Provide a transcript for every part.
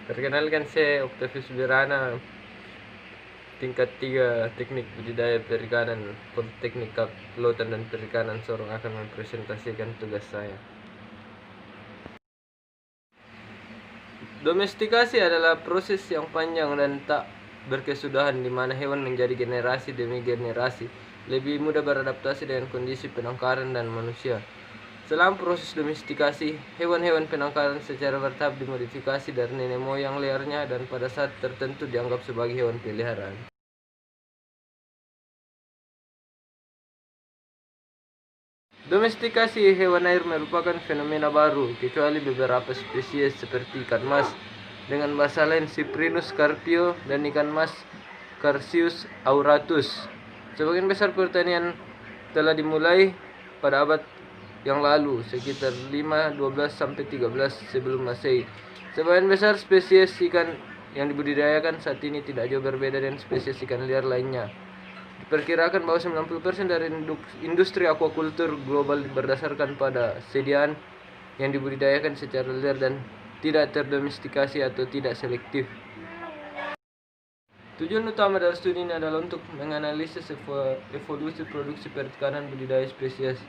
Perkenalkan saya Octavius Birana, tingkat 3 Teknik Budidaya Perikanan Politeknik Kelautan dan Perikanan Sorong akan mempresentasikan tugas saya. Domestikasi adalah proses yang panjang dan tak berkesudahan di mana hewan menjadi generasi demi generasi lebih mudah beradaptasi dengan kondisi penangkaran dan manusia. Selama proses domestikasi, hewan-hewan penangkaran secara bertahap dimodifikasi dari nenek moyang liarnya dan pada saat tertentu dianggap sebagai hewan peliharaan. Domestikasi hewan air merupakan fenomena baru, kecuali beberapa spesies seperti ikan mas dengan bahasa lain Cyprinus carpio dan ikan mas Carcius auratus. Sebagian besar pertanian telah dimulai pada abad yang lalu, sekitar 512 sampai 13 sebelum Masehi. Sebagian besar spesies ikan yang dibudidayakan saat ini tidak jauh berbeda dengan spesies ikan liar lainnya. Diperkirakan bahwa 90% dari industri aquaculture global berdasarkan pada sediaan yang dibudidayakan secara liar dan tidak terdomestikasi atau tidak selektif. Tujuan utama dari studi ini adalah untuk menganalisis evolusi produksi perikanan budidaya spesies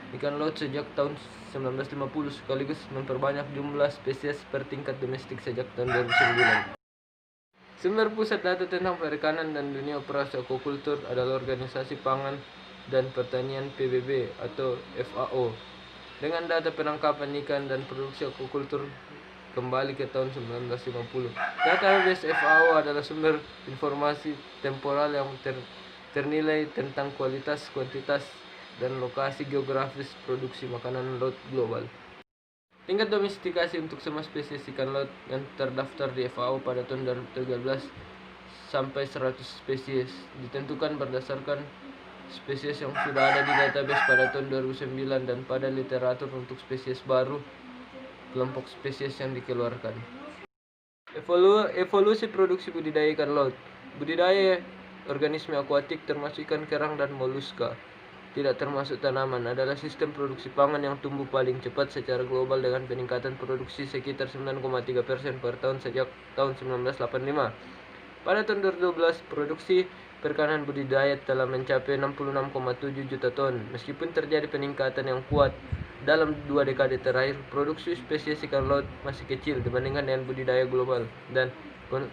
ikan laut sejak tahun 1950 sekaligus memperbanyak jumlah spesies per tingkat domestik sejak tahun 2009. Sumber pusat data tentang perikanan dan dunia operasi aquaculture adalah Organisasi Pangan dan Pertanian PBB atau FAO. Dengan data penangkapan ikan dan produksi aquaculture kembali ke tahun 1950. Database FAO adalah sumber informasi temporal yang ternilai tentang kualitas, kuantitas, dan lokasi geografis produksi makanan laut global. Tingkat domestikasi untuk semua spesies ikan laut yang terdaftar di FAO pada tahun 2013 sampai 100 spesies ditentukan berdasarkan spesies yang sudah ada di database pada tahun 2009 dan pada literatur untuk spesies baru kelompok spesies yang dikeluarkan. Evolusi produksi budidaya ikan laut. Budidaya organisme akuatik termasuk ikan kerang dan moluska, tidak termasuk tanaman, adalah sistem produksi pangan yang tumbuh paling cepat secara global dengan peningkatan produksi sekitar 9,3% per tahun sejak tahun 1985. Pada tahun 2012, produksi perikanan budidaya telah mencapai 66,7 juta ton. Meskipun terjadi peningkatan yang kuat dalam 2 dekade terakhir, produksi spesies ikan laut masih kecil dibandingkan dengan budidaya global, dan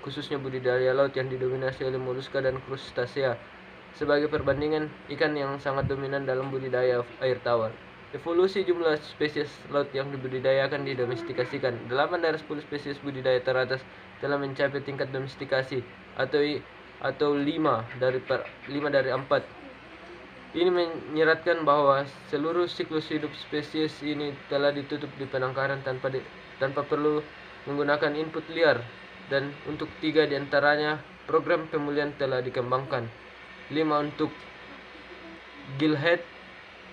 khususnya budidaya laut yang didominasi oleh moluska dan krustasea. Sebagai perbandingan, ikan yang sangat dominan dalam budidaya air tawar. Evolusi jumlah spesies laut yang dibudidayakan didomestikasikan. 8 dari 10 spesies budidaya teratas telah mencapai tingkat domestikasi atau 5 dari 4. Ini menyeratkan bahwa seluruh siklus hidup spesies ini telah ditutup di penangkaran tanpa perlu menggunakan input liar, dan untuk 3 diantaranya program pemulihan telah dikembangkan. 5 untuk gillhead,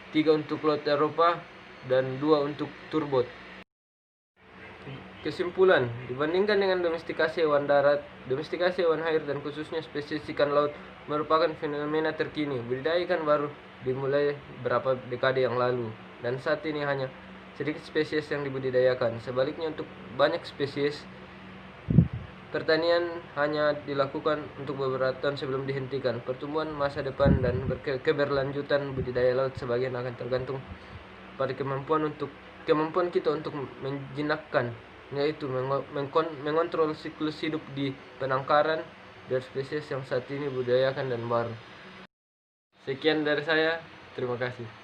3 untuk laut Eropa, dan 2 untuk turbot. Kesimpulan, dibandingkan dengan domestikasi hewan darat, domestikasi hewan air dan khususnya spesies ikan laut merupakan fenomena terkini. Budidaya ikan baru dimulai beberapa dekade yang lalu, dan saat ini hanya sedikit spesies yang dibudidayakan. Sebaliknya, untuk banyak spesies, pertanian hanya dilakukan untuk beberapa tahun sebelum dihentikan. Pertumbuhan masa depan dan keberlanjutan budidaya laut sebagian akan tergantung pada kemampuan kita untuk menjinakkan, yaitu mengontrol siklus hidup di penangkaran dari spesies yang saat ini budidayakan dan baru. Sekian dari saya, terima kasih.